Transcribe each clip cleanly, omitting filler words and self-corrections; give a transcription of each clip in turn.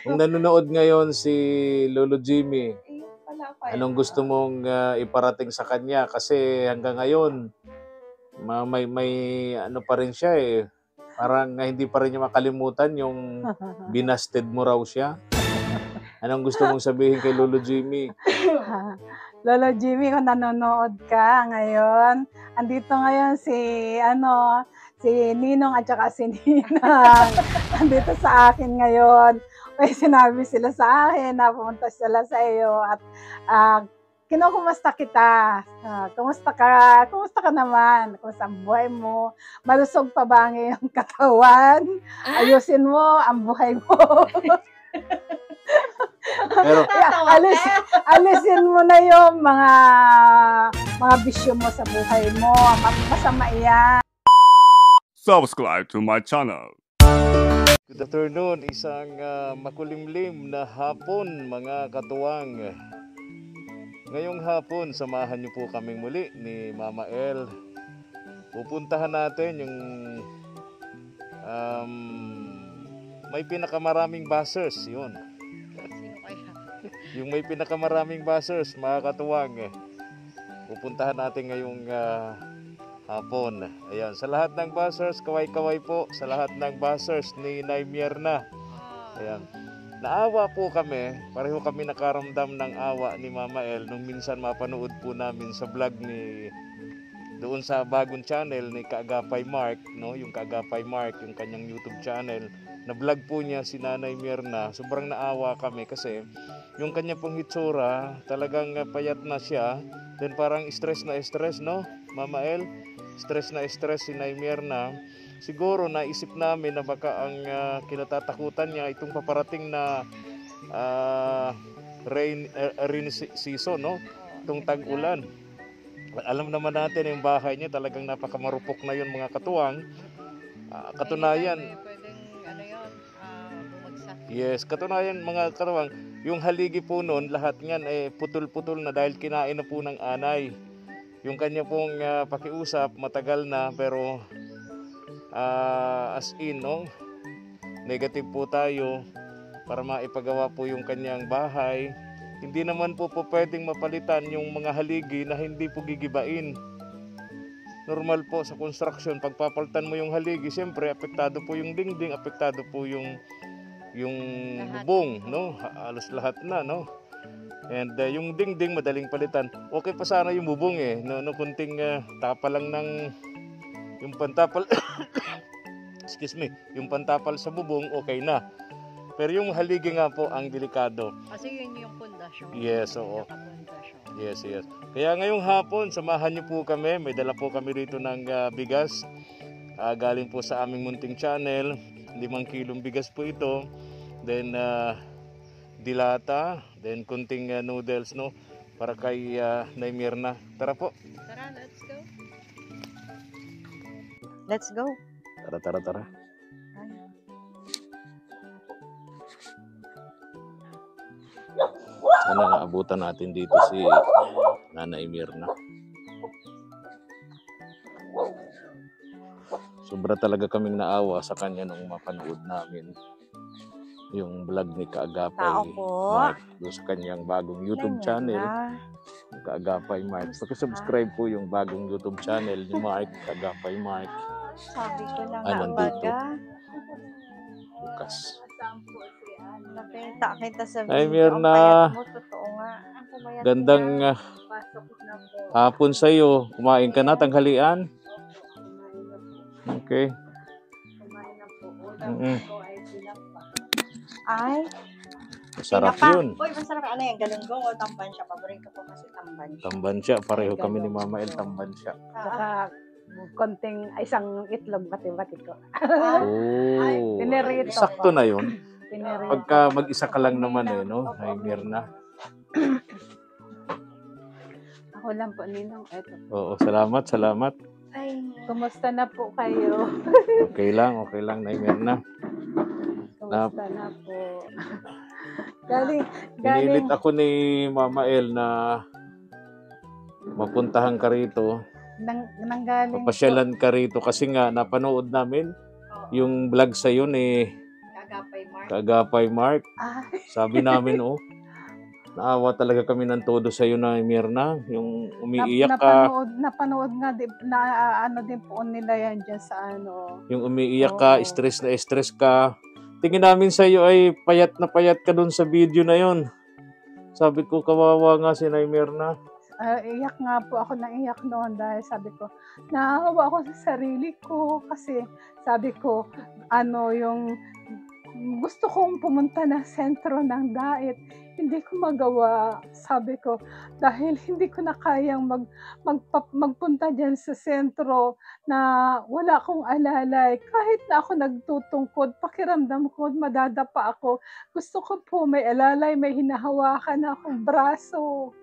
Kung nanonood ngayon si Lolo Jimmy, anong gusto mong iparating sa kanya? Kasi hanggang ngayon, may ano pa rin siya eh. Parang hindi pa rin niya makalimutan yung binasted mo raw siya. Anong gusto mong sabihin kay Lolo Jimmy? Lolo Jimmy, kung nanonood ka ngayon, andito ngayon si Ninong at saka si Ninang. Andito sa akin ngayon. May sinabi sila sa akin na pumunta sila sa iyo at kinukumusta kita. Kumusta ka? Kumusta ka naman? Kumusta ang buhay mo? Malusog pa ba ang iyong katawan? Ayusin mo ang buhay mo. Pero alisin mo na yung mga bisyo mo sa buhay mo. Masama yan. Subscribe to my channel. Good afternoon, isang makulimlim na hapon mga katuwang. Ngayong hapon, samahan niyo po kaming muli ni Mama El. Pupuntahan natin yung may pinakamaraming buzzers, yun. Yung may pinakamaraming buzzers, mga katuwang. Pupuntahan natin ngayong hapon. Ayan, sa lahat ng buzzers, kaway-kaway po. Sa lahat ng buzzers ni Nay Mierna. Ayan. Naawa po kami. Pareho kami nakaramdam ng awa ni Mama El nung minsan mapanood po namin sa vlog ni doon sa bagong channel ni Kaagapay Mark, no? Yung Kaagapay Mark, yung kanyang YouTube channel. Na vlog po niya si Nanay Mierna. Sobrang naawa kami kasi yung kanya pong hitsura, talagang payat na siya. Then parang stress, no? Mama El, stress si Nay Mierna. Siguro naisip namin na baka ang kinatatakutan niya itong paparating na rain season, no? Itong tag-ulan. Alam naman natin yung bahay niya talagang napakamarupok na yun mga katuwang. Katunayan, yes, katunayan mga katuwang, yung haligi po noon, lahat niyan putol-putol na dahil kinain na po ng anay. Yung kanya pong pakiusap, matagal na pero as in, no? Negative po tayo para maipagawa po yung kanyang bahay. Hindi naman po pwedeng mapalitan yung mga haligi na hindi po gigibain. Normal po sa construction, pagpapalitan mo yung haligi, siyempre apektado po yung dingding, apektado po yung bubong, no? Halos lahat na, no? And yung dingding madaling palitan. Okay pa sana yung bubong no kunting tapa lang ng yung pantapal excuse me, yung pantapal sa bubong okay na. Pero yung haligi nga po ang delikado. Kasi yun yung pundasyon. Yes, oo. Yes. Kaya ngayong hapon, samahan niyo po kami. May dala po kami rito ng bigas. Galing po sa aming munting channel. 5 kilong bigas po ito. Then dilata, then kunting noodles, no, para kay Nay Mierna. Tara po. Tara, let's go. Let's go. Tara. Sana naabutan natin dito si Nanay Mierna. Sobra talaga kaming naawa sa kanya nung mapanood namin yung vlog ni Kaagapay Mark doon sa kanyang bagong YouTube channel. Kaagapay Mark. Paki-subscribe po yung bagong YouTube channel ni Mark, Kaagapay Mark. Sabi ko lang nandito. Bukas. Nakita kita sa video. Ay, Mierna. Totoo nga. Gandang hapon sa'yo. Kumain ka na, tanghalian? Okay. Ay, masarap yun. Uy, masarap. Ano yan? Galunggong o tambansya? Paborito ko kasi tambansya. Tambansya. Pareho kami ni Mama El, tambansya. Saka konting isang itlog bati-bati ko. Oh. Pinirito Sakto na yun. Pinirito. Pagka mag-isa ka lang naman no? Ay, Mierna. Ako lang po, Ninong. Eto. Oo, salamat. Ay, kumusta na po kayo? Okay lang, Nay Mierna. Kumusta na po? Pinilit ako ni Mama El na mapuntahan ka rito. Nanggaling Papasyalan ka rito kasi nga napanood namin yung vlog sa'yo ni Kaagapay Mark. Kaagapay Mark. Ay, Sabi namin, oh, naawa talaga kami ng todo sa iyo na Mirna. Yung umiiyak ka, napanood nga, na ano din po nila yan dyan sa ano. yung umiiyak ka, Oo. stress na stress ka. Tingin namin sa iyo ay payat na payat ka doon sa video na yon. Sabi ko, kawawa nga si Nay Mirna. Iyak nga po ako ng iyak noon dahil sabi ko, naawa ako sa sarili ko kasi sabi ko, ano yung gusto kong pumunta ng sentro ng Dait. Hindi ko magawa, sabi ko, dahil hindi ko na kayang magpunta dyan sa sentro na wala akong alalay. Kahit na ako nagtutungkod, pakiramdam ko, madadapa ako. Gusto ko po may alalay, may hinahawakan akong braso.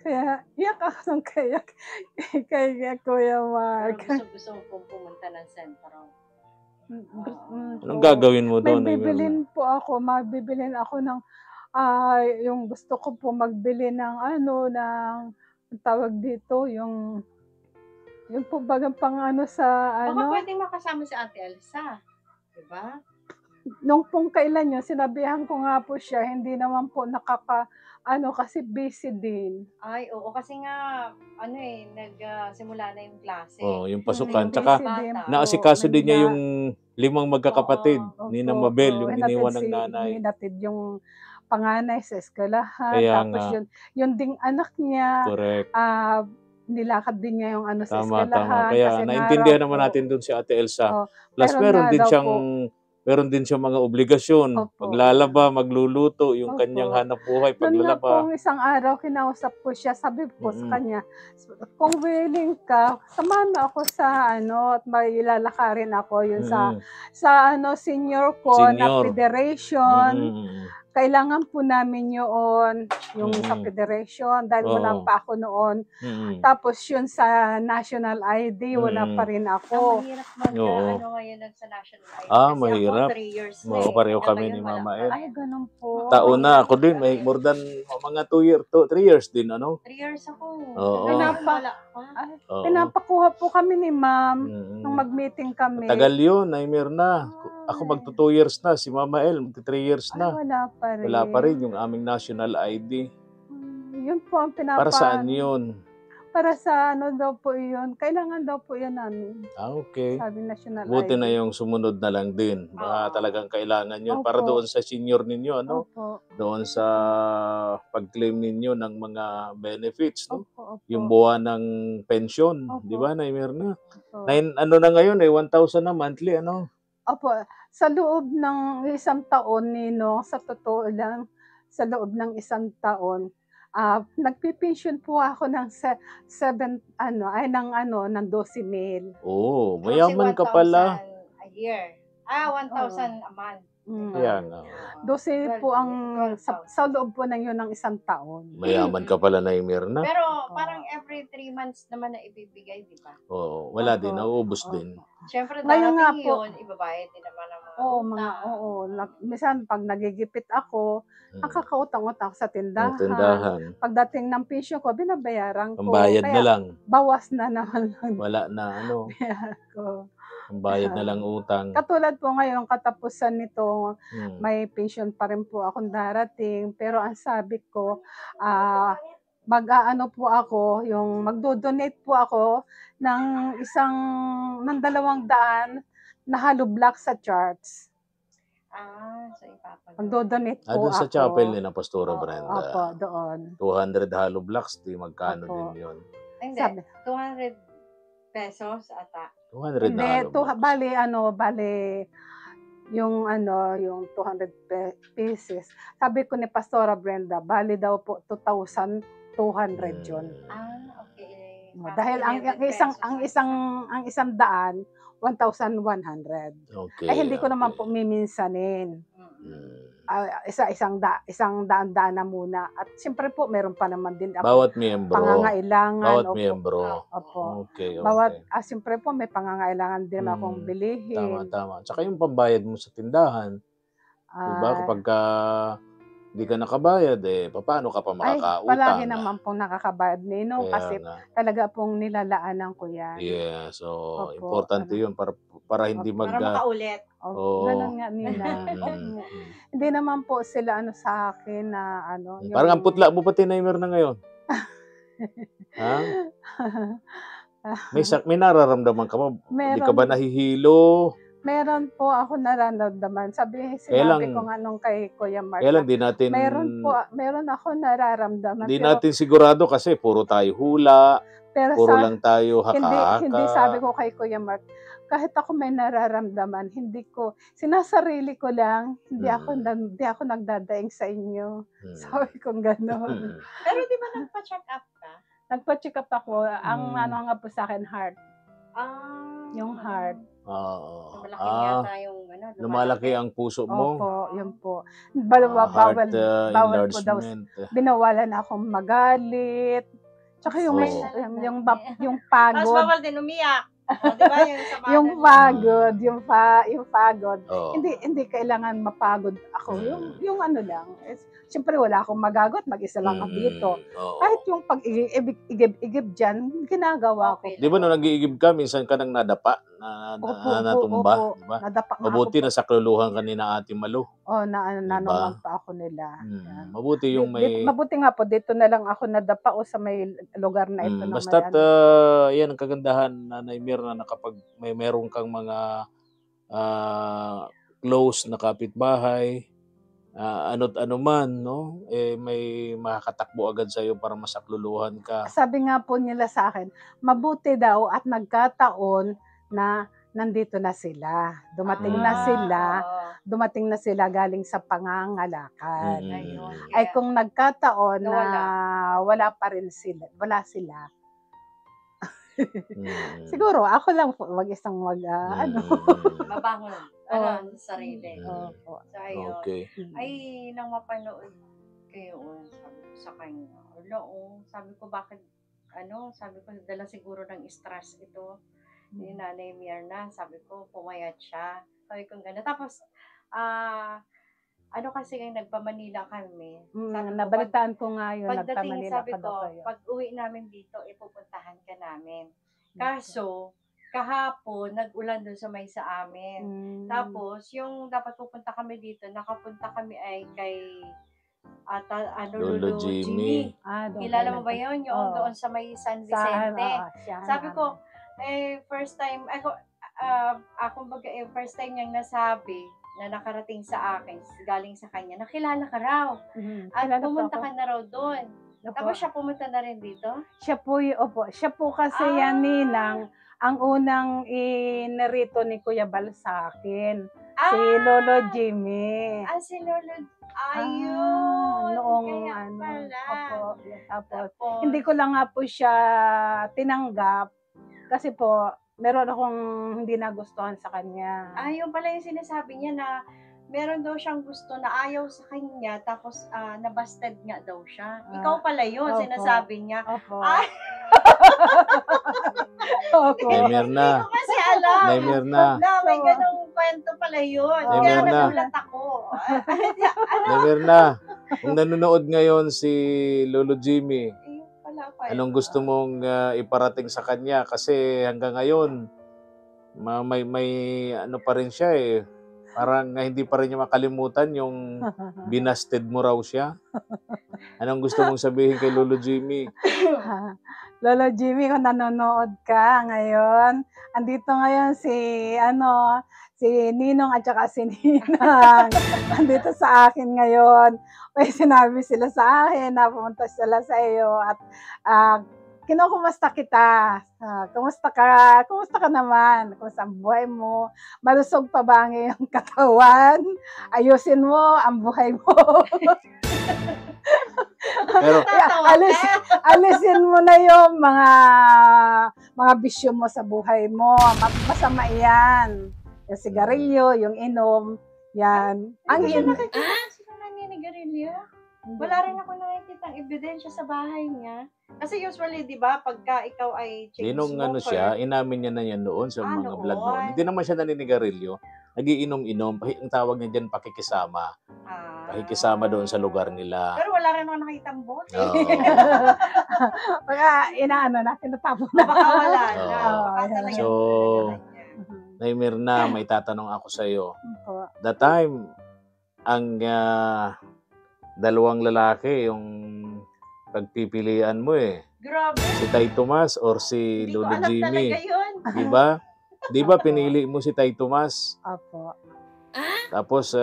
Kaya, iyak ako ng kayak kay Kuya Mark. Gusto ko pong pumunta ng sentro. Anong gagawin mo May doon, Nay Mirna? magbibilin ako ng, yung gusto ko po magbili ng ng tawag dito, yung po bagang pang sa Baka pwedeng makasama si Ate Elsa. Diba? nung pong kailan yun, sinabihan ko nga po siya, hindi naman po kasi busy din. Ay, oo. Kasi nga, nagsimula na yung klase. Oh, yung pasukan. Busy Tsaka, din po. naasikaso din niya Nagina- yung 5 magkakapatid. Oo, Ni na Opo, Mabel, yung hinatid iniwan ng nanay. hinatid yung panganay sa eskwelahan. Kaya Tapos nga. yun ding anak niya, Correct. nilakad din niya yung sa Tama, eskwelahan. tama. Kaya kasi naintindihan nga naman raw natin doon si Ate Elsa. po, Plus, meron meron din siyang mga obligasyon. Opo. Maglalaba, magluluto, yung Opo. kanyang hanap buhay, Doon nga paglalaba. po, isang araw, kinausap ko siya, sabi ko sa Mm. kanya, kung willing ka, samahan mo ako sa at may ilalakarin ako yun Mm. sa senior ko na Senior. federation. Mm. Kailangan po namin yung sa Mm. federation dahil wala Oo. pa ako noon. Mm. Tapos yun sa national ID, wala Mm. pa rin Ang ako. mahirap Oo. ngayon sa national ID. Ah, Kasi mahirap. ako 3 years na Oo, pareho Hanggang kami ngayon, ni wala Mama pa El. rin. Ay, ganun po. Taon na ako din, may more than mga 3 years din, ano? 3 years ako. Oo. Hanggang ngayon, wala pa. Ay, Oo. pinapakuha po kami ni ma'am Mm. nung mag-meeting kami. Tagal yun, Nay Mirna. Ako magto 2 years na, si Mama El magto 3 years Ay, na. wala pa rin. Wala pa rin yung aming national ID. Yun po ang Para saan yun? Para sa daw po yun. Kailangan daw po yan namin. Ah, okay. Sabi national Buti ID. na yung sumunod na lang din. Baka Oo. talagang kailangan yun. Opo. Para doon sa senior ninyo, ano? Opo. Doon sa pag-claim ninyo ng mga benefits, no? Opo. Opo. Yung buwan ng pension, Opo. di ba, Nay Mirna? Opo. Ano na ngayon, 1,000 na monthly, ano? Opo. Sa loob ng isang taon, sa totoo lang, sa loob ng isang taon, nagpipension po ako ng ng 12,000. Oo, Kasi mayaman ka 1,000 pala. a year. 1,000 a month. Kaya nga. 12 po ang sa loob po ng yun ng isang taon. Mayaman ka pala, Nay Mirna. Pero parang every 3 months naman na ibibigay, di ba? Oo, wala din, Opo. nauubos Opo. din. Siyempre, Ngayon nga darating po. yun, ibabayad din naman ang mga Oo, minsan pag nagigipit ako, nakakautang-utang ako sa Ang tindahan. tindahan. Pagdating ng pension ko, binabayaran ko. Ang bayad Kaya na lang. bawas na naman lang Wala na, ano. ko. Ang bayad na lang utang. Katulad po ngayon, katapusan nito, Hmm. may pension pa rin po akong darating. Pero ang sabi ko, mag-aano po ako, yung magdo-donate po ako ng 200 na hollow block sa church. So ipapagawa. Magdo-donate po Doon sa ako. chapel ni na Pastora Oo. Brenda. Opo, doon. 200 hollow blocks, di magkano Opo. din yun. Hindi, Sabi, 200 pesos ata. 200 hindi, na hollow blocks. bali, yung 200 pieces. Sabi ko ni Pastora Brenda, bali daw po 2,200 yun. Okay. Dahil ang isang daan 1,100. Okay. Ay hindi ko naman okay. po miminsanin. Hmm. Isang daan na muna. At siyempre po meron pa naman din ako Bawat miyembro. pangangailangan. Bawat Opo. miyembro. Opo. Okay, okay. Siyempre po may pangangailangan din akong bilihin. Tama. Tsaka yung pambayad mo sa tindahan. Diba? Ah, Kapag Hindi ka nakabayad paano ka pa Ay, makakautang? palagi naman pong nakakabayad Ninong Kaya kasi nga. talaga pong nilalaanan ko yan. Yeah, so Opo, importante 'yun para hindi Opo. Para makaulit. Oh, Oo. ganun nga Ninang. Hindi naman po sila sa akin na Parang ang putla mo pati Naimer na ngayon. Ha? May nararamdaman ka ba? Hindi ka ba nahihilo? Meron po ako nararamdaman. Sinabi Kailan ko nga nung kay Kuya Mark. Kailan di natin Meron ako nararamdaman. Hindi natin sigurado kasi puro tayo hula, pero puro lang tayo haka-haka. Hindi sabi ko kay Kuya Mark, kahit ako may nararamdaman, sinasarili ko lang, hindi ako nagdadaing sa inyo. Sabi ko gano'n. Pero di ba nagpa-check up ka? Nagpa-check up ako. Ang nga po sa akin, heart. Yung heart. Lumalaki yata yung lumalaki ang puso mo. Opo, yun po. Bawal po daw. Enlargement. Binawalan akong magalit. Tsaka yung Tapos pagod. bawal din umiyak. Di ba yung sa Yung pagod, yung pagod. Oo. Hindi kailangan mapagod ako. Yung lang. Siyempre wala akong magagot, mag-isa lang ako dito. Oo. Kahit yung pag-igib dyan, ginagawa ko. Di ba nung nag-iigib ka, minsan ka nang nadapa, natumba, opo. di ba? Nadapa nga Mabuti ako. na sakluluhan ka ni na Ate Malu. Nanungan pa ako nila. Yan. Mabuti yung Mabuti nga po, dito na lang ako nadapa sa may lugar na ito. Basta't yan ang kagandahan na Naimir na meron kang mga close na kapitbahay, ano't ano man, no? May makakatakbo agad sa'yo para masakluluhan ka. Sabi nga po nila sa akin, mabuti daw at nagkataon na nandito na sila. Dumating na sila galing sa pangangalakal. Ay kung nagkataon na wala pa rin sila, wala sila. Siguro ako lang po mag-isang mabangon sarili. Opo. So ayun. Okay. Ay, nang mapanood kayo, sabi ko sa kanya, sabi ko bakit, sabi ko dala siguro ng stress ito, ni Nanay Myrna, sabi ko pumayat siya, sabi ko gano'n. Tapos, kasi nagpa-Manila kami. Nabalitaan ko nga yun, Pagdating, nagpa-Manila sabi pa daw ko, kayo. pag uwi namin dito, ipupuntahan ka namin. Kaso, kahapon, nag-ulan doon sa may sa amin. Tapos, yung dapat pupunta kami dito, nakapunta kami ay kay Lolo Jimmy. Kilala mo ba yun? Yung doon sa may San Vicente. Sabi ko, first time, first time niyang nasabi na nakarating sa akin, galing sa kanya, nakilala ka raw. At pumunta ka na raw doon. Tapos siya pumunta na rin dito? Siya po kasi yan, Ninang, ang unang inarito ni Kuya Bal sa akin. Si Lolo Jimmy. Si Lolo, ayun. Noong pala. Tapos, hindi ko lang nga po siya tinanggap kasi po, meron akong hindi nagustuhan sa kanya. Ayun pala yung sinasabi niya na meron daw siyang gusto na ayaw sa kanya, tapos nabasted nga daw siya. Ikaw pala yun, sinasabi niya. Opo. Naimir na. Hindi ko kasi alam. Naimir na. May ganong kwento pala yun. Kaya nagulat ako. Naimir na. Kung nanonood ngayon si Lolo Jimmy, anong gusto mong iparating sa kanya? Kasi hanggang ngayon, may pa rin siya Parang hindi pa rin niya makalimutan yung binasted mo raw siya. Anong gusto mong sabihin kay Lolo Jimmy? Lolo Jimmy, kung nanonood ka ngayon, andito ngayon si Ninong at saka si Ninang. Andito sa akin ngayon. May sinabi sila sa akin na pumunta sila sa iyo at kinukumusta kita. Kumusta ka? Kumusta ka naman? Kumusta ang buhay mo? Malusog pa ba ang iyong katawan? Ayusin mo ang buhay mo. Pero alisin mo na yung mga bisyo mo sa buhay mo. Masama yan. Yung sigarilyo, yung inom, yan. Sino naninigarilyo? Wala rin ako nakikita ang ebidensya sa bahay niya. Kasi usually, di ba, pagka ikaw ay chain Sinong smoker, siya, inamin niya na yan noon sa mga blood noon. Hindi naman siya naninigarilyo. nagiinom-inom. Ang tawag niya dyan, pakikisama. Ah. Pakikisama doon sa lugar nila. Pero wala rin ako nakitang bote. Oo. Mga inaano na, tinatapon na. Baka wala na. Oo. Baka talaga So, Mhm. Nay Mirna, may tatanong ako sa iyo. Po. The time, ang dalawang lalaki, yung pagpipilian mo Grabe. si Tay Tomas or si Hindi ko Lolo alam Jimmy. talaga yun. Di ba? Di ba pinili mo si Tay Tomas? Opo. Tapos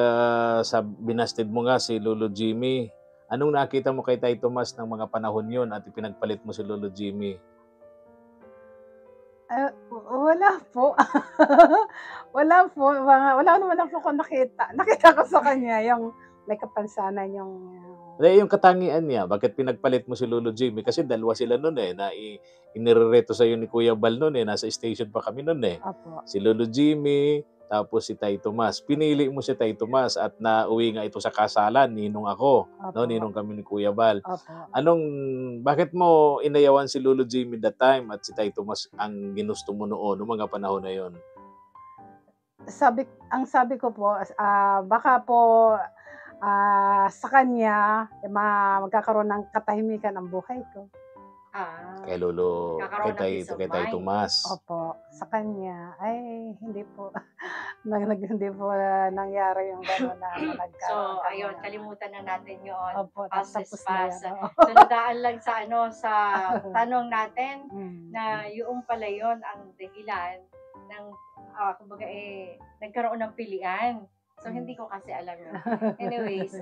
binasted mo nga si Lolo Jimmy. Anong nakita mo kay Tay Tomas ng mga panahon yun at ipinagpalit mo si Lolo Jimmy? Wala po. Wala po. Wala naman ako nakita. Nakita ko sa kanya yung may kapansanan yung... Yung katangian niya, bakit pinagpalit mo si Lolo Jimmy? Kasi dalawa sila nun na inirereto sa'yo ni Kuya Bal nun nasa station pa kami nun Opo. Si Lolo Jimmy, tapos si Tay Tomas. Pinili mo si Tay Tomas at nauwi nga ito sa kasalan, ninong ako. Opo. No, ninong kami ni Kuya Bal. Opo. Bakit mo inayawan si Lolo Jimmy that time at si Tay Tomas ang ginusto mo noon, noong mga panahon na yon? Ang sabi ko po, baka po sa kanya, magkakaroon ng katahimikan ang buhay ko. Ah. Kay Lolo, Kakaroon ng peace of kay Tay mind. Tomas. Opo, sa kanya, ay hindi po, hindi po nangyari yung gano'n na nagkaroon. So, kami ayun, ng- kalimutan na natin yun. Opo, Past is tapos na past. yan. So, nadaan lang sa tanong natin Mm. na yung pala yun ang dahilan ng, kumbaga nagkaroon ng pilian. So, hindi ko kasi alam yun. Anyways,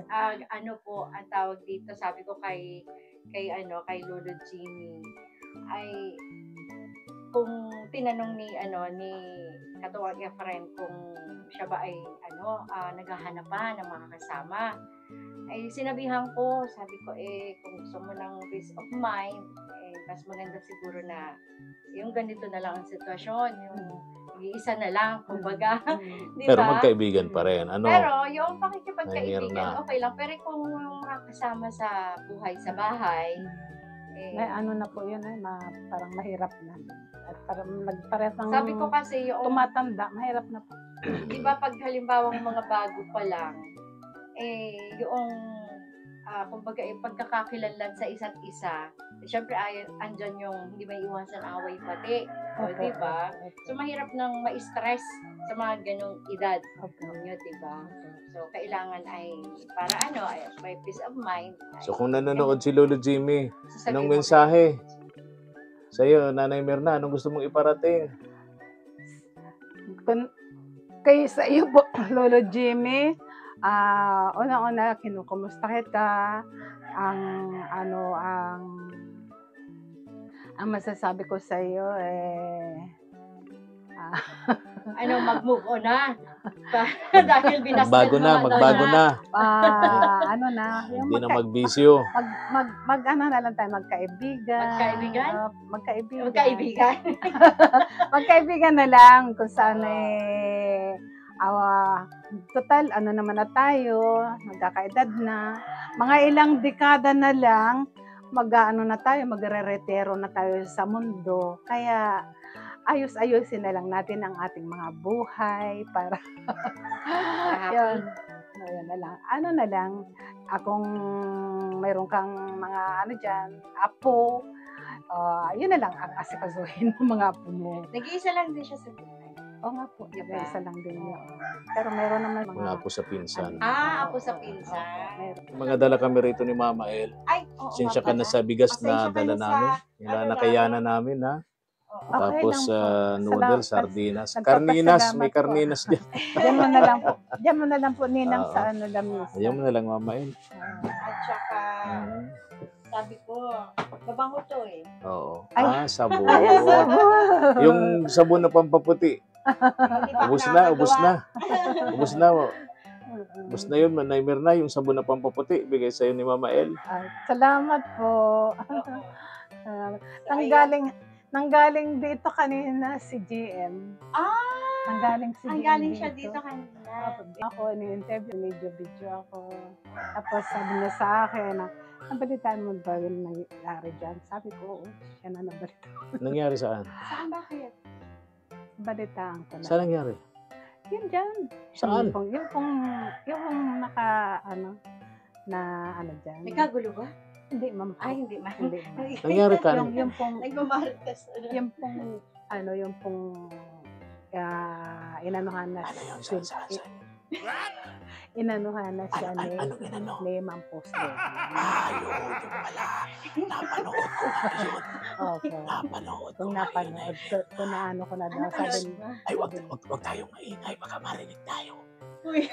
ano po ang tawag dito, sabi ko kay Lolo Jimmy, ay kung tinanong ni katuwang niya friend kung siya ba ay naghahanap pa ng mga kasama, ay sinabihan ko, sabi ko kung gusto mo ng peace of mind, mas maganda siguro na yung ganito na lang ang sitwasyon, yung isa na lang, kumbaga. Di Pero ba? magkaibigan pa rin. Ano? Pero yung Mayroon pakikipagkaibigan, na. okay lang. Pero kung makakasama sa buhay sa bahay, May ano na po yun, parang mahirap na. At parang nagpares ng sabi ko kasi tumatanda, mahirap na po. di ba pag halimbawang mga bago pa lang, yung kumbaga pagkakakilanlan sa isa't isa, syempre andyan yung hindi may iwasan away pati. O, di ba? So, mahirap nang ma-stress sa mga ganong edad ninyo, di ba? So, kailangan ay, para may peace of mind. So kung nanonood si Lolo Jimmy, sasabihin anong mo, mensahe sa'yo, Nanay Mirna? Anong gusto mong iparating? Kayo sa iyo po, Lolo Jimmy, una-una, kinukumusta kita. Ang masasabi ko sa iyo, mag-move on na. Dahil binasted Magbago na, mo, magbago na. yung Hindi na magbisyo. na lang tayo, magkaibigan. Magkaibigan? Magkaibigan. Magkaibigan. Magkaibigan na lang kung saan total, naman na tayo, magkakaedad na. Mga ilang dekada na lang, magre-retiro na tayo sa mundo. Kaya, ayos-ayosin na lang natin ang ating mga buhay para yun. Yun na lang. Na lang, akong mayroon kang mga dyan, apo, yun na lang ang asikasuhin ng mga apo mo. Nag-iisa lang din siya sa buhay. Oo nga po, Diba? isa lang din yun. Pero mayroon naman Wala mga... po sa pinsan. Ako sa pinsan. Meron. Mga dala kami rito ni Mama El. Ay, oo. Sinsya ka nga na pala. sa bigas na Pasensya ka dala na sa namin. Nakayanan namin ha. Oo. Okay Tapos lang po. noodles, Salamat. sardinas. Nagpapasalamat Karninas, may po. karninas dyan. Diyan mo na lang po. Diyan mo na lang po, Ninang, Oo. sa lamis. Ayaw mo na lang, Mama El. At saka, sabi ko, mabango to Oo. Ay. Sabon. Ay, sabon. Yung sabon na pampaputi. Hindi pa Ubus ako na, ubus nakakagawa. na. Ubus na. Ubus na yun, Nanay Mirna, yung sabon na pampaputi. Bigay sa'yo ni Mama El. Salamat po. Nanggaling dito kanina si GM. Nanggaling si Ang GM galing siya dito kanina. Ako, ni-interview, video ako. Tapos sabi niya sa akin, nabalitaan mo ba yung nangyari dyan? Sabi ko, siya na nabalitaan. Nangyari saan? Saan bakit? Balitaan ko na. Saan nangyari? Yun dyan. Saan? Yung naka, na ano dyan. May kagulo ba? Hindi, ma'am. Ay, hindi man. Hindi, ma'am. Nangyari ka? Yung pong, Nagmamarites. yung pong, yung pong, inanuhan na Ano yun? Saan? inanuhan na siya Anong inano? ni Ma'am Post. Yun pala. Napanood ko na yun. Okay. Napanood ko Kung na yun. napanood, kung naano ko na daw, sabi niya, Ay, wag tayong maingay. Baka marinig tayo. Uy.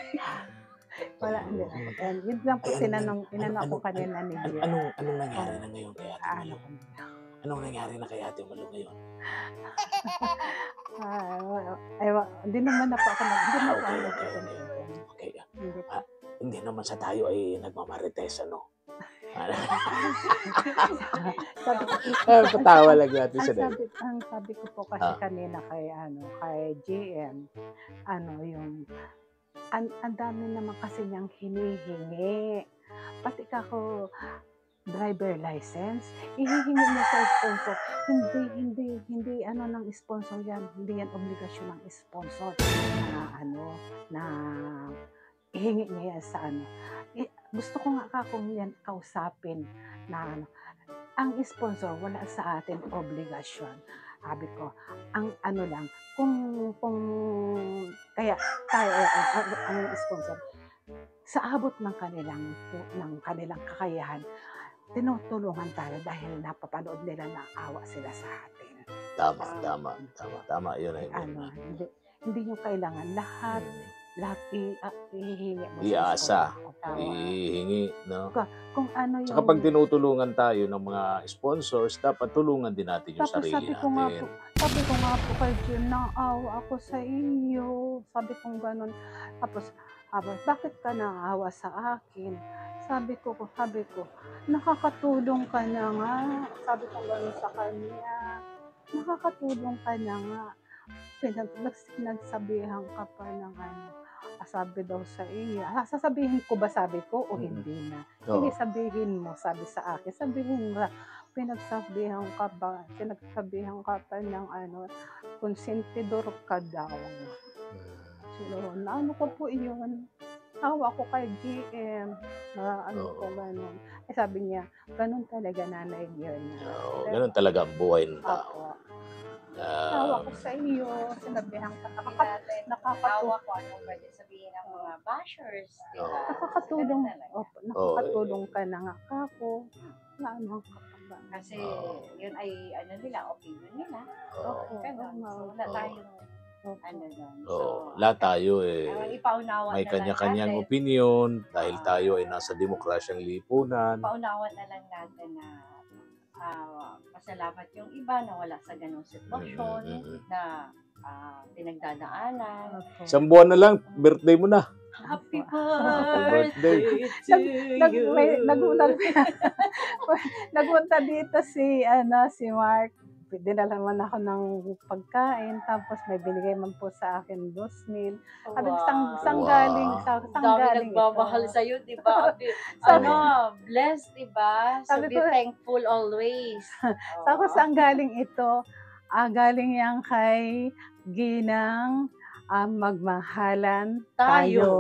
wala, hindi lang. And yun lang po inano ko kanina ni Jill. Anong nangyari na ngayon kay Ate Ano Malu? ko na. Anong nangyari na kay Ate Malu ngayon? Hindi naman na po ako hindi na po ako Okay. nagkukulit. Hindi po. Hindi naman sa tayo ay nagmamarites, ano? Patawa lang natin sa Ang sabi ko po kasi kanina kay GM, yung ang dami naman kasi niyang hinihingi. Pati kako driver license, ihihingi mo sa sponsor. Hindi ng sponsor yan. Hindi yan obligasyon ng sponsor na ihingi niya yan sa gusto ko nga kung yan kausapin na ang sponsor wala sa atin obligasyon. Sabi ko, ang lang, kung kaya tayo ang sponsor sa abot ng kanilang kakayahan, tinutulungan tayo dahil napapanood nila na awa sila sa atin. Tama. Yun ay Hindi nyo kailangan lahat ihihingi mo Iasa. sa Ihingi, no? kung ano yung... Saka pag tinutulungan tayo ng mga sponsors, dapat tulungan din natin yung Tapos sarili sabi ko nga natin. po kay Jim, naawa ako sa iyo. Sabi ko gano'n. Tapos, bakit ka naawa sa akin? Sabi ko, nakakatulong ka na nga. Sabi ko gano'n sa kanya. Nakakatulong ka na nga. Nagsabihan ka pa ng sabi daw sa iyo. Sasabihin ko ba sabi ko o hindi na? Oo. Hindi sabihin mo, sabi sa akin. Sabihin mo, pinagsabihan ka pa ng konsentidor ka daw. So, naano ko po iyon. Tawa ko kay GM. Ko gano'n. Sabi niya, gano'n talaga nanay yun. Ganun talaga ang buhay ng tao. Tawa ko sa iyo. Sinabihan ka. Nakakatawa ko ano pwede sabihin ng mga bashers. Diba? Nakakatulong. Ganun talaga. Nakakatulong ka na nga kako. Naano ka pa. Kasi yun ay nila, opinion nila. Oo. Ganun. So, wala tayong doon. So, Lahat tayo ipaunawa may na lang kanya-kanyang natin. opinion dahil tayo ay nasa demokrasyang lipunan. Paunawa na lang natin na pasalamat yung iba na wala sa ganong sitwasyon na pinagdadaanan. Isang buwan na lang, birthday mo na. Happy birthday birthday Nagunta dito si Mark. Dinala naman ako ng pagkain, tapos may binigay man po sa akin 2,000. Sabi ko, sang galing nagmamahal ito. sa'yo, di ba? Blessed, di ba? So Sabi be ko, thankful always. Sabi ko, saan galing ito? Galing yan kay Ginang Magmahalan Tayo.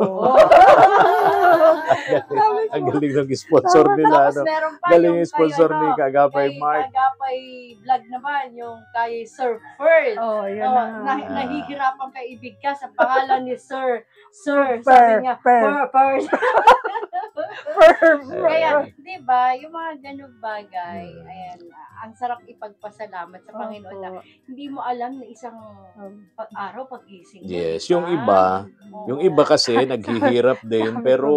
Ang galing ng sponsor nila. Tapos meron pa Galing yung yung sponsor kay, ni Kagapay kay Mark. Kagapay vlog naman, yung kay Sir Ferd. Yun na. Nahihirapan kay ibig ka sa pangalan ni Sir. Sabi niya, Ferd. Kaya, di ba, yung mga ganung bagay, ayan, ang sarap ipagpasalamat sa Panginoon na hindi mo alam na isang araw pagising. Yes, yung iba kasi naghihirap din pero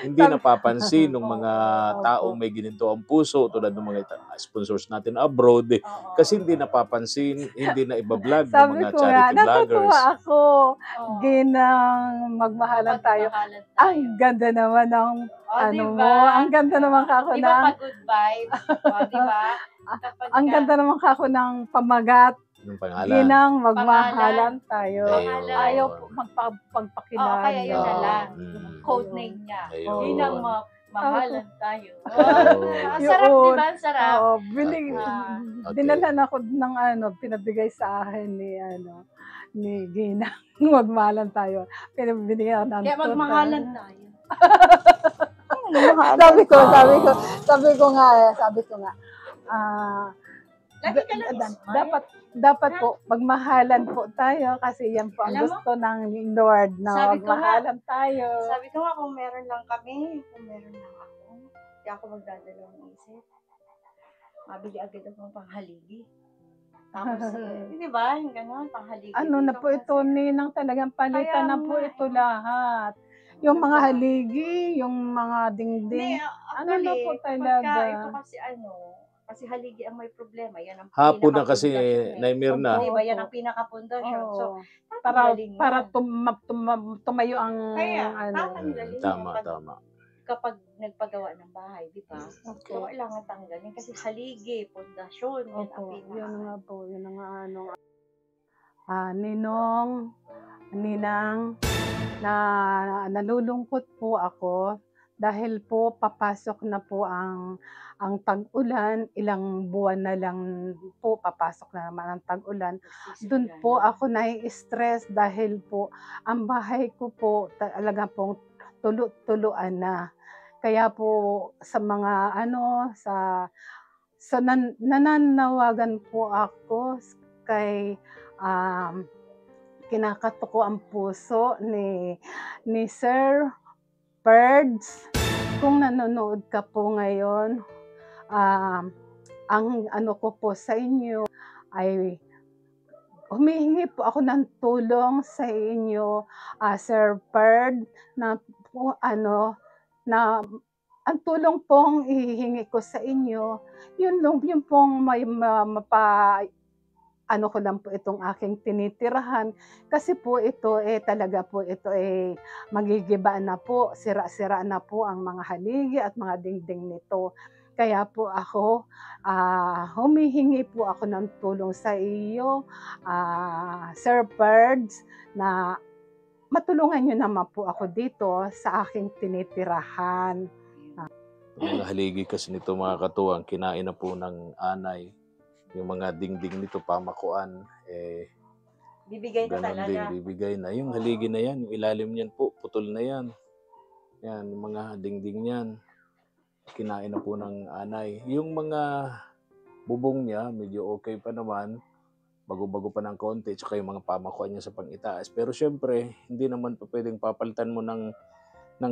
hindi napapansin ng mga taong may ginito ang puso tulad ng mga sponsors natin abroad kasi hindi napapansin, hindi na iba-vlog ng mga charity vloggers. Natutuwa ako. Ginang Magmahalan Tayo. Ang ganda naman ng mo. Ang ganda naman kako Di ba pa-good vibes? Di ba? Ang ganda naman kako ng pamagat. Yung pangalan. Ginang Magmahalan Tayo. Ayaw magpakilala. Kaya yun na lang. Code name niya. Ginang Magmahalan Tayo. Ang sarap, di ba? Ang sarap. Dinala na ako ng pinabigay sa akin ni Ginang. Magmahalan tayo. Pero binigyan ako ng Kaya total. magmahalan tayo. sabi ko nga, Lagi ka lang dapat po, magmahalan po tayo kasi yan po ang Alam mo, gusto ng Lord na sabi ko nga, magmahalan tayo. Sabi ko nga, kung meron lang kami, kung meron lang ako, hindi ako magdadalawang isip. Mabili agad akong panghaligi. Tapos, di ba? Yung gano'n, panghaligi. Ano na po ito, Ninang, talagang palitan Kaya na po nga, ito lahat. Yung mga haligi, yung mga dingding. Hindi, Ano na po talaga? Pagka ito kasi haligi ang may problema. Yan ang Hapon na kasi, pinakapundasyon Naimir na. Di ba? Yan ang pinakapundasyon. So, Oo. para tatanggalin tumayo ang Kaya, ano. tatanggalin Tama, yan. tama. Kapag nagpagawa ng bahay, di ba? Okay. So, kailangan tanggalin kasi haligi, pundasyon, yan ang Opo, pinaka. yun nga po, yun nga ano. Ninang, na nalulungkot po ako dahil po papasok na po ang tag-ulan, ilang buwan na lang po papasok na naman ang tag-ulan. Doon po ako nai-stress dahil po ang bahay ko po talaga pong tulo-tuluan na. Kaya po sa mga nananawagan po ako kay kinakato ko ang puso ni Sir Perds. Kung nanonood ka po ngayon, ang ano ko po sa inyo ay humihingi po ako ng tulong sa inyo, Sir Perd, na po na ang tulong pong ihihingi ko sa inyo, yun pong may ano ko lang po itong aking tinitirahan kasi po ito talaga po ito magigiba na po, sira-sira na po ang mga haligi at mga dingding nito. Kaya po ako humihingi po ako ng tulong sa iyo, Sir Perds, na matulungan niyo naman po ako dito sa aking tinitirahan. Yung mga haligi kasi nito mga katuwang, kinain na po ng anay. Yung mga dingding nito, pamakuan, Bibigay na ganon talaga. din, bibigay na. Yung haligi na yan, yung ilalim niyan po, putol na yan. Yan, yung mga dingding niyan, kinain na po ng anay. Yung mga bubong niya, medyo okay pa naman, bago-bago pa ng konti, tsaka yung mga pamakuan niya sa pang-itaas. Pero syempre, hindi naman pa pwedeng papalitan mo ng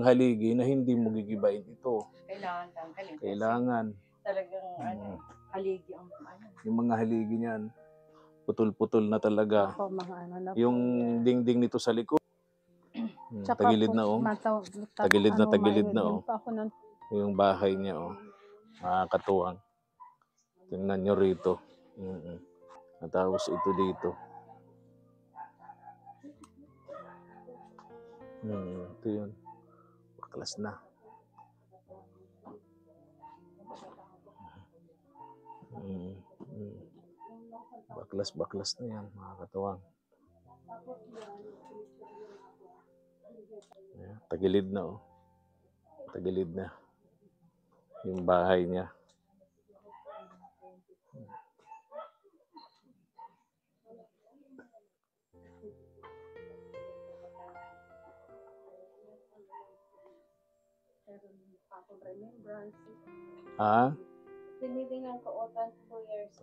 haligi na hindi mo gigibain ito. Kailangan tanggalin. Kailangan. Talagang haligi ang Yung mga haligi niyan, putol-putol na talaga. Ako, mga ano na po Yung yan. dingding nito sa likod. Tsaka Tagilid po, na Tagilid na tagilid na maingit din pa ako ng Yung bahay niya Nakakatuwang. Tingnan nyo rito. Tapos ito dito. Ito yun. Baklas na. Baklas na yan, mga katuwang. Ayan, tagilid na Tagilid na. Yung bahay niya. Tinitingnan ko, 22 years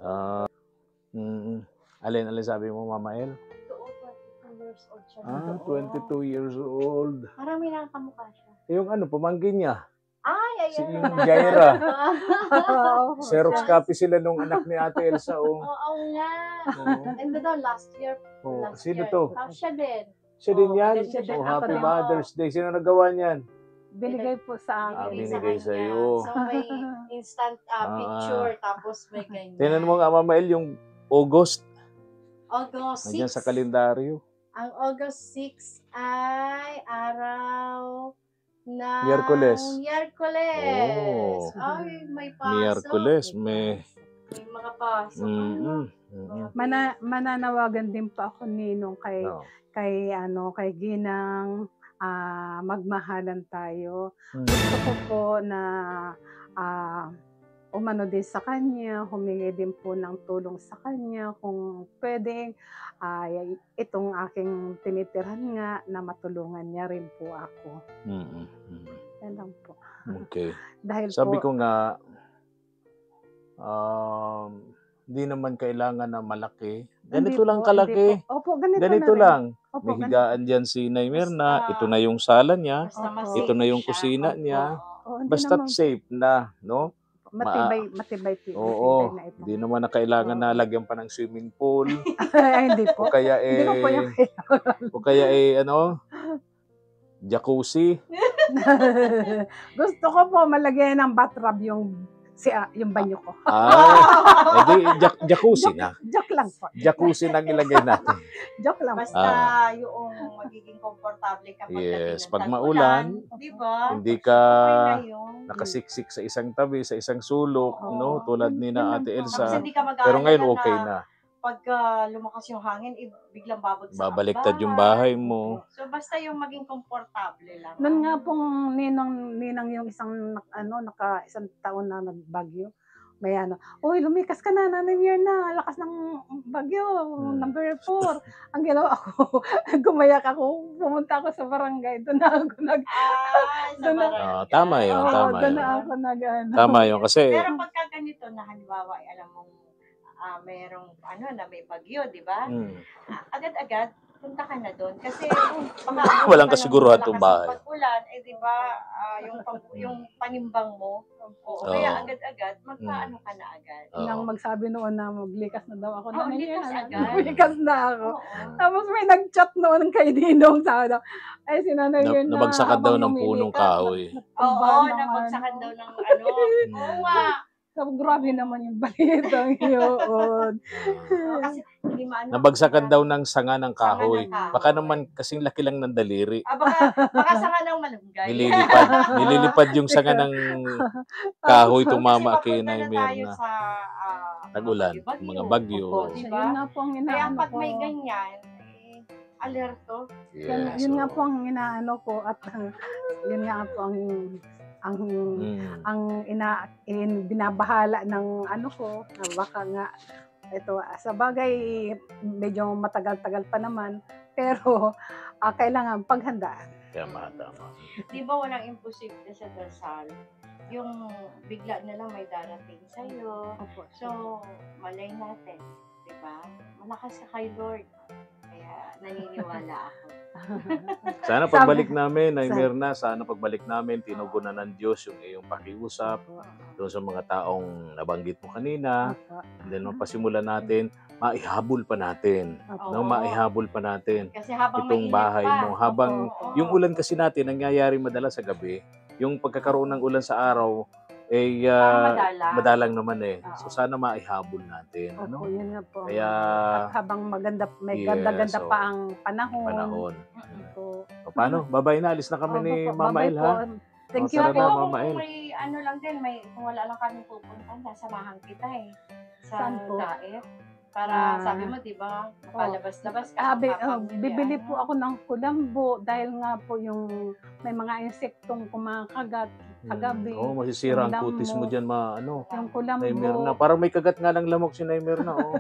Alin sabi mo, Mama El? 22 years old siya. 22 years old. Parang may nakakamukha siya. Yung pamangkin niya. Ay, Si ayun. Jaira. Xerox copy sila nung anak ni Ate Elsa. Oo nga. And daw last year. Sino to? Tapos siya din. Siya din yan? siya din. Happy Ako din. Mother's Day. Sino nagawa niyan? binigay po sa akin. Binigay sa sa'yo. kanya. So may instant picture, tapos may ganyan. Tingnan mo nga, Mama El, yung August. August 6. Nandiyan sa kalendaryo. Ang August 6 ay araw na Miyerkules. Miyerkules. Oh. Ay, may pasok. Miyerkules, may... May mga pasok. Mananawagan din pa ako Ninong kay No. kay Ginang, magmahalan tayo. Gusto ko po na umano din sa kanya, humingi din po ng tulong sa kanya kung pwedeng itong aking tinitirhan nga na matulungan niya rin po ako. Yan lang po. Okay. Dahil Sabi po, ko nga, hindi naman kailangan na malaki. Ganito hindi lang po, kalaki. hindi po. Opo, ganito, Ganito na rin. lang. Opo, May ganito. higaan dyan si Naimirna. Basta- Ito na yung sala niya. Basta Opo. mas Ito na yung siya. kusina Opo. niya. Hindi Basta naman, safe na, no? matibay po. Oo. Na ito. Hindi naman na kailangan na lagyan pa ng swimming pool. Ay, hindi po. O kaya Hindi ko po yung o kaya jacuzzi. Gusto ko po malagyan ng bathtub yung banyo ko. Edi jacuzzi na. Joke lang po. Jacuzzi na ilagay natin. Joke lang po. Basta yung magiging komportable kapag Yes, dating ng pag tag-ulan, maulan, di ba? Hindi ka Okay na yun. nakasiksik sa isang tabi, sa isang sulok, Oo. no? Tulad ni na Ate Yun lang po. Tapos Elsa. hindi ka mag-aalala Pero ngayon okay na. Pagka lumakas yung hangin, biglang babagsak ang Babaliktad yung bahay mo. So basta yung maging komportable lang. Noon nga pong ninang yung isang isang taon na nagbagyo. May uy, lumikas ka na, Nanay Mirna, lakas ng bagyo, number 4. Ang ginawa ko, gumayak ako, pumunta ako sa barangay, doon na ako doon na- Tama yun, tama doon yun. na ako Tama yun kasi Pero pagka ganito na halimbawa, alam mong mayroong na may bagyo, di ba? Agad-agad, punta ka na doon. Kasi baka Walang kasiguruhan tong bahay. Pag-ulan, di ba, yung panimbang mo, kaya agad-agad, magpaano ka na agad. nang magsabi noon na maglikas na daw ako. Oo, Nanay likas Mirna, agad. Likas na ako. Oo. Tapos may nag-chat noon kay Ninong sa ay si Nanay Mirna. nabagsakan daw ng habang punong lumilikas, kahoy. Oo, nabagsakan daw ng Oo nga. So, grabe naman yung balita yun. Kasi hindi maano. Nabagsakan daw ng sanga ng kahoy. Sanga ng kahoy. Baka naman kasing laki lang ng daliri. Baka sanga ng malunggay. Nililipad yung sanga ng kahoy tumama Kasi kay papunta na Nay tayo Mirna. sa Tag-ulan, bagyo-bagyo. mga bagyo. Opo, So, diba? yun nga po ang Kaya inaano pag ko. may ganyan, alerto. Yun nga po ang inaano ko at yun nga po ang binabahala ng ko na baka nga ito sa bagay medyo matagal-tagal pa naman pero kailangan paghandaan. Tama. Di ba walang imposible sa dasal? Yung bigla na lang may darating sa'yo. Opo. So, malay natin. Di ba? Malakas ka kay Lord. Kaya naniniwala ako. Sana pagbalik namin, Nay Mirna, sana pagbalik namin, tinugunan ng Diyos yung iyong pakiusap doon sa mga taong nabanggit mo kanina. And then, mapasimulan natin, maihabol pa natin. No, maihabol pa natin Kasi habang itong mainit bahay pa, mo. Habang oo. yung ulan kasi natin, nangyayari madalas sa gabi. Yung pagkakaroon ng ulan sa araw, madalang naman eh. Oo. So, sana maihabol natin. Opo, Ano? yun nga po. Kaya, At habang may Yes, ganda-ganda so, pa ang panahon. panahon. So, O, paano? Babay na. Alis na kami ni opo, Mama babay El, po. ha? Thank O, you tara po. na, Kung Mama El. may lang din, kung wala lang kami pupuntahan, sasamahan kita sa Saan po? daet. Para Ah. sabi mo, di ba, napalabas-labas ka. Bibili po ako ng kulambo dahil nga po yung may mga insektong kumakagat kagabi. Oo, masisira ang Yung kutis mo lamok. dyan, Yung kulambo. Nay Mirna. Parang may kagat nga ng lamok si Nay Mirna, oh.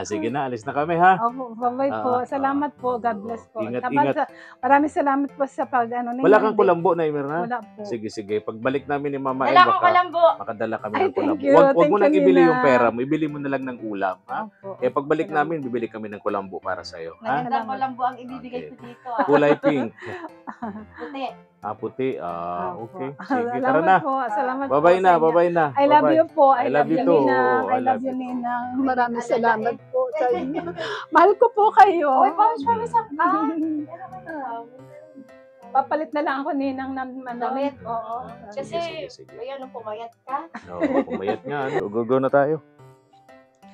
Sige na, alis na kami, ha? Opo, bye po. Salamat po. God bless po. Ingat, Tapos, ingat. Maraming salamat po sa Wala kang kulambo, Nay Mirna? Wala po. Sige. Pagbalik namin ni Mama El, Wala akong baka kalambo. makadala kami Ay, ng thank kulambo. you. Huwag mo Thank nang you, ibili Nina. yung pera mo. Ibili mo na lang ng ulam, ha? Opo. Pagbalik Salamat. namin, bibili kami ng kulambo para sa'yo, ha? Magandang kalambo ang ibibigay ko dito. Kulay pink. Puti. Puti. Opo. Okay. Sige, tara Salamat na. po. Salamat po Bye-bye sa na, inyo. bye-bye na. I love Bye-bye. you po. I love you, too. Ninang. I love you, Ninang. Maraming salamat po sa inyo. Mahal ko po kayo. Uy, paano sa Papalit na lang ako, Ninang, ng Damit. Oo. Kasi, Sige. ayan, nung pumayat ka. Oo, pumayat nga. Go na tayo.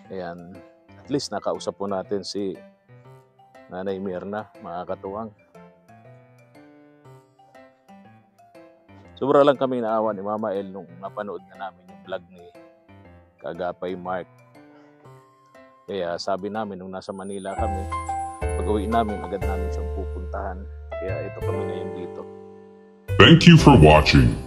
Ayan. At least nakausap po natin si Nanay Mirna, mga katuwang. Sobra lang kami naawa ni Mama El nung napanood na namin yung vlog ni Kagapay Mark. Kaya sabi namin nung nasa Manila kami, pag-uwi namin, agad namin siyang pupuntahan. Kaya ito kami ngayon dito. Thank you for watching.